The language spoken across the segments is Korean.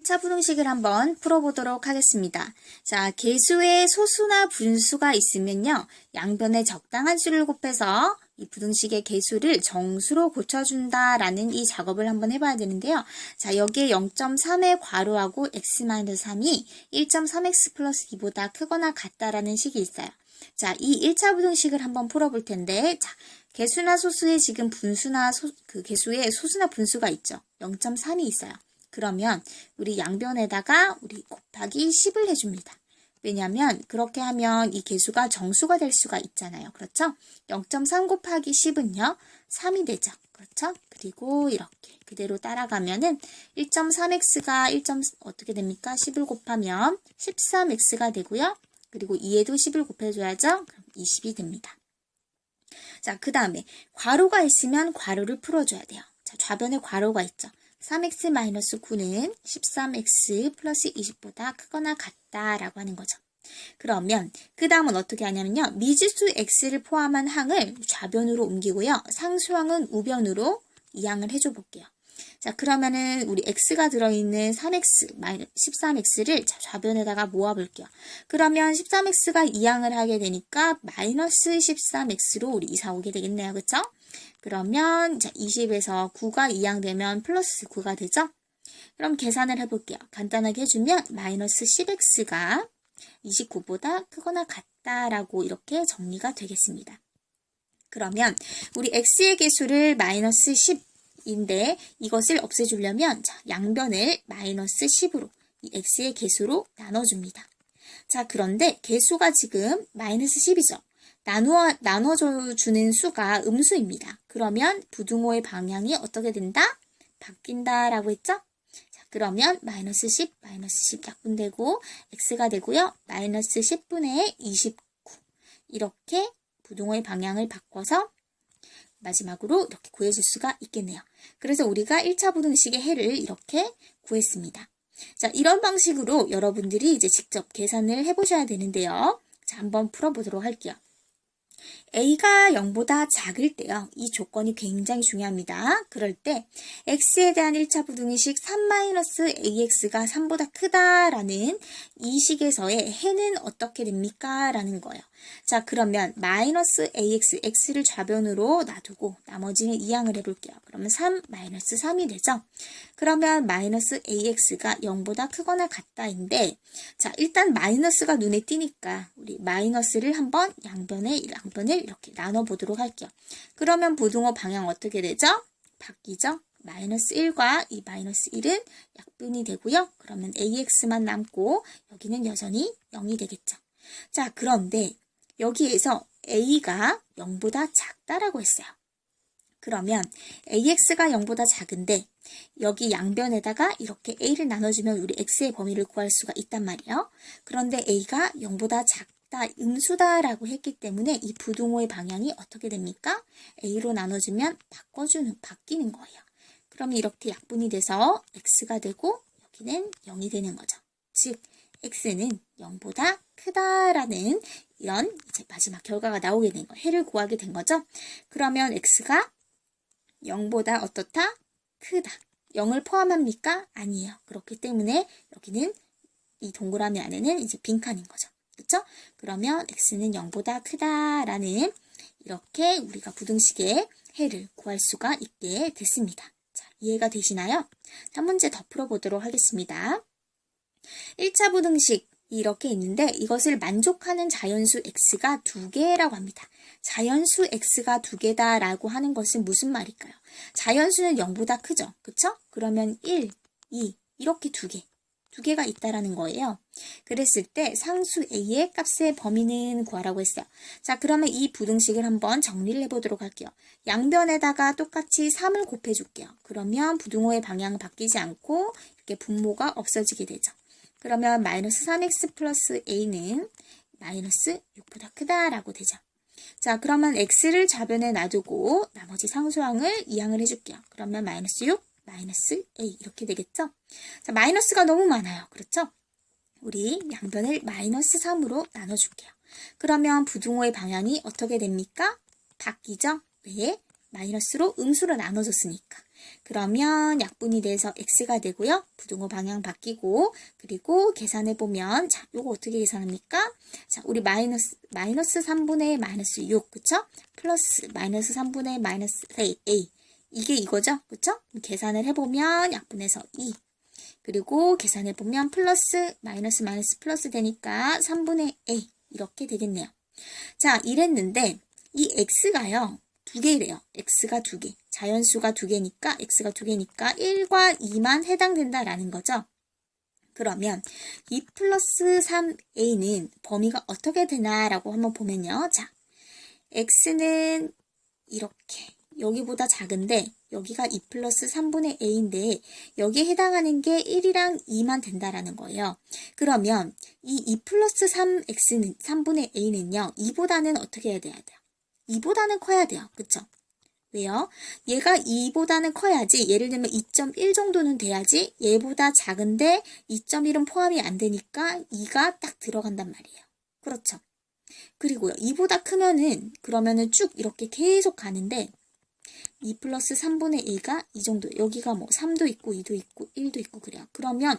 1차 부등식을 한번 풀어보도록 하겠습니다. 자, 계수에 소수나 분수가 있으면요. 양변에 적당한 수를 곱해서 이 부등식의 계수를 정수로 고쳐준다라는 이 작업을 한번 해봐야 되는데요. 자, 여기에 0.3의 괄호하고 x-3이 1.3x 플러스 2보다 크거나 같다라는 식이 있어요. 자, 이 1차 부등식을 한번 풀어볼 텐데, 자, 계수나 소수에 지금 분수나 계수에 소수나 분수가 있죠. 0.3이 있어요. 그러면 우리 양변에다가 우리 곱하기 10을 해줍니다. 왜냐하면 그렇게 하면 이 계수가 정수가 될 수가 있잖아요. 그렇죠? 0.3 곱하기 10은요. 3이 되죠. 그렇죠? 그리고 이렇게 그대로 따라가면은 1.3x가 어떻게 됩니까? 10을 곱하면 13x가 되고요. 그리고 2에도 10을 곱해줘야죠. 그럼 20이 됩니다. 자, 그 다음에 괄호가 있으면 괄호를 풀어줘야 돼요. 자, 좌변에 괄호가 있죠. 3x-9는 13x 플러스 20보다 크거나 같다라고 하는 거죠. 그러면 그 다음은 어떻게 하냐면요. 미지수 x를 포함한 항을 좌변으로 옮기고요. 상수항은 우변으로 이항을 해줘 볼게요. 자, 그러면은 우리 x가 들어있는 13x를 좌변에다가 모아볼게요. 그러면 13x가 이항을 하게 되니까 마이너스 13x로 우리 이사 오게 되겠네요. 그쵸? 그러면 20에서 9가 이항되면 플러스 9가 되죠? 그럼 계산을 해볼게요. 간단하게 해주면 마이너스 10x가 29보다 크거나 같다라고 이렇게 정리가 되겠습니다. 그러면 우리 x의 개수를 마이너스 10인데 이것을 없애주려면 양변을 마이너스 10으로 이 x의 개수로 나눠줍니다. 자, 그런데 개수가 지금 마이너스 10이죠. 나눠주는 수가 음수입니다. 그러면 부등호의 방향이 어떻게 된다? 바뀐다라고 했죠? 자, 그러면 마이너스 10 약분되고 x가 되고요. 마이너스 10분의 29 이렇게 부등호의 방향을 바꿔서 마지막으로 이렇게 구해줄 수가 있겠네요. 그래서 우리가 1차 부등식의 해를 이렇게 구했습니다. 자, 이런 방식으로 여러분들이 이제 직접 계산을 해보셔야 되는데요. 자, 한번 풀어보도록 할게요. a가 0보다 작을 때요. 이 조건이 굉장히 중요합니다. 그럴 때 x에 대한 1차 부등식 3-ax가 3보다 크다라는 이 식에서의 해는 어떻게 됩니까? 라는 거예요. 자, 그러면 마이너스 ax, x를 좌변으로 놔두고 나머지는 이항을 해볼게요. 그러면 3, 마이너스 3이 되죠? 그러면 마이너스 ax가 0보다 크거나 같다인데, 자, 일단 마이너스가 눈에 띄니까 우리 마이너스를 한번 양변을 이렇게 나눠보도록 할게요. 그러면 부등호 방향 어떻게 되죠? 바뀌죠? 마이너스 1과 이 마이너스 1은 약분이 되고요. 그러면 ax만 남고 여기는 여전히 0이 되겠죠. 자, 그런데 여기에서 a가 0보다 작다라고 했어요. 그러면 ax가 0보다 작은데 여기 양변에다가 이렇게 a를 나눠주면 우리 x의 범위를 구할 수가 있단 말이에요. 그런데 a가 0보다 작다, 음수다라고 했기 때문에 이 부등호의 방향이 어떻게 됩니까? a로 나눠주면 바뀌는 거예요. 그럼 이렇게 약분이 돼서 x가 되고 여기는 0이 되는 거죠. 즉 x는 0보다 크다라는 이런 이제 마지막 결과가 나오게 된 거예요. 해를 구하게 된 거죠. 그러면 x가 0보다 어떻다? 크다. 0을 포함합니까? 아니에요. 그렇기 때문에 여기는 이 동그라미 안에는 이제 빈칸인 거죠. 그렇죠? 그러면 x는 0보다 크다라는 이렇게 우리가 부등식의 해를 구할 수가 있게 됐습니다. 자, 이해가 되시나요? 한 문제 더 풀어보도록 하겠습니다. 1차 부등식 이렇게 있는데 이것을 만족하는 자연수 x가 2개라고 합니다. 자연수 x가 2개다 라고 하는 것은 무슨 말일까요? 자연수는 0보다 크죠? 그쵸? 그러면 1, 2 이렇게 2개가 있다라는 거예요. 그랬을 때 상수 a의 값의 범위는 구하라고 했어요. 자, 그러면 이 부등식을 한번 정리를 해보도록 할게요. 양변에다가 똑같이 3을 곱해줄게요. 그러면 부등호의 방향 바뀌지 않고 이렇게 분모가 없어지게 되죠. 그러면 마이너스 3x 플러스 a는 마이너스 6보다 크다라고 되죠. 자, 그러면 x를 좌변에 놔두고 나머지 상수항을 이항을 해줄게요. 그러면 마이너스 6, 마이너스 a 이렇게 되겠죠? 자, 마이너스가 너무 많아요. 그렇죠? 우리 양변을 마이너스 3으로 나눠줄게요. 그러면 부등호의 방향이 어떻게 됩니까? 바뀌죠? 왜? 마이너스로 음수로 나눠졌으니까. 그러면 약분이 돼서 x가 되고요. 부등호 방향 바뀌고 그리고 계산해보면 자, 요거 어떻게 계산합니까? 자, 우리 마이너스 3분의 마이너스 6 그쵸? 플러스 마이너스 3분의 마이너스 a 이게 이거죠? 그쵸? 계산을 해보면 약분해서 2 그리고 계산해보면 플러스 마이너스 플러스 되니까 3분의 a 이렇게 되겠네요. 자, 이랬는데 이 x가요. 두 개래요. x가 두 개. 자연수가 두 개니까 x가 두 개니까 1과 2만 해당된다라는 거죠. 그러면 2 플러스 3a는 범위가 어떻게 되나라고 한번 보면요. 자, x는 이렇게 여기보다 작은데 여기가 2 플러스 3분의 a인데 여기에 해당하는 게 1이랑 2만 된다라는 거예요. 그러면 이 2 플러스 3x는 3분의 a는요. 2보다는 어떻게 해야 돼요? 2보다는 커야 돼요. 그쵸? 왜요? 얘가 2보다는 커야지 예를 들면 2.1 정도는 돼야지 얘보다 작은데 2.1은 포함이 안 되니까 2가 딱 들어간단 말이에요. 그렇죠? 그리고요. 2보다 크면은 그러면은 쭉 이렇게 계속 가는데 2 플러스 3분의 1가 이 정도 여기가 뭐 3도 있고 2도 있고 1도 있고 그래요. 그러면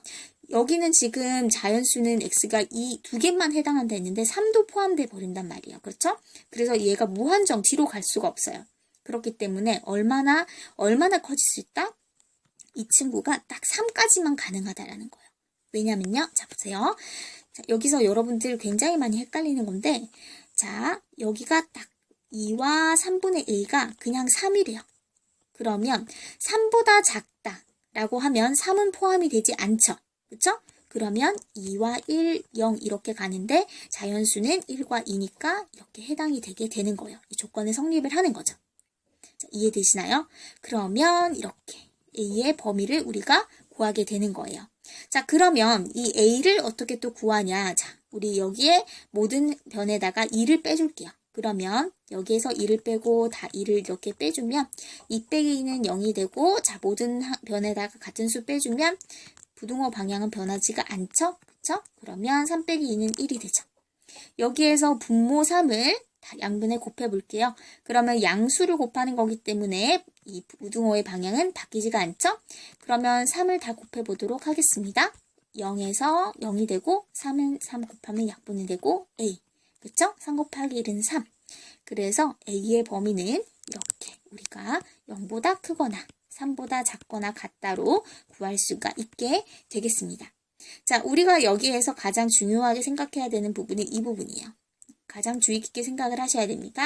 여기는 지금 자연수는 x가 이 두 개만 해당한다 했는데 3도 포함돼 버린단 말이에요. 그렇죠? 그래서 얘가 무한정 뒤로 갈 수가 없어요. 그렇기 때문에 얼마나 커질 수 있다? 이 친구가 딱 3까지만 가능하다라는 거예요. 왜냐면요. 자, 보세요. 자, 여기서 여러분들 굉장히 많이 헷갈리는 건데 자, 여기가 딱 2와 3분의 1가 그냥 3이래요. 그러면 3보다 작다라고 하면 3은 포함이 되지 않죠. 그쵸? 그러면 2와 1, 0 이렇게 가는데 자연수는 1과 2니까 이렇게 해당이 되게 되는 거예요. 이 조건을 성립을 하는 거죠. 자, 이해되시나요? 그러면 이렇게 A의 범위를 우리가 구하게 되는 거예요. 자, 그러면 이 A를 어떻게 또 구하냐? 자, 우리 여기에 모든 변에다가 2를 빼줄게요. 그러면 여기에서 2를 빼고 다 2를 이렇게 빼주면 2 빼기 2는 0이 되고 자 모든 변에다가 같은 수 빼주면 부등호 방향은 변하지가 않죠? 그쵸? 그러면 3 빼기 2는 1이 되죠. 여기에서 분모 3을 다 양변에 곱해 볼게요. 그러면 양수를 곱하는 거기 때문에 이 부등호의 방향은 바뀌지가 않죠? 그러면 3을 다 곱해 보도록 하겠습니다. 0에서 0이 되고 3은 3 곱하면 약분이 되고 A 그쵸? 3 곱하기 1은 3. 그래서 A의 범위는 이렇게 우리가 0보다 크거나 3보다 작거나 같다로 구할 수가 있게 되겠습니다. 자, 우리가 여기에서 가장 중요하게 생각해야 되는 부분이 이 부분이에요. 가장 주의 깊게 생각을 하셔야 됩니다.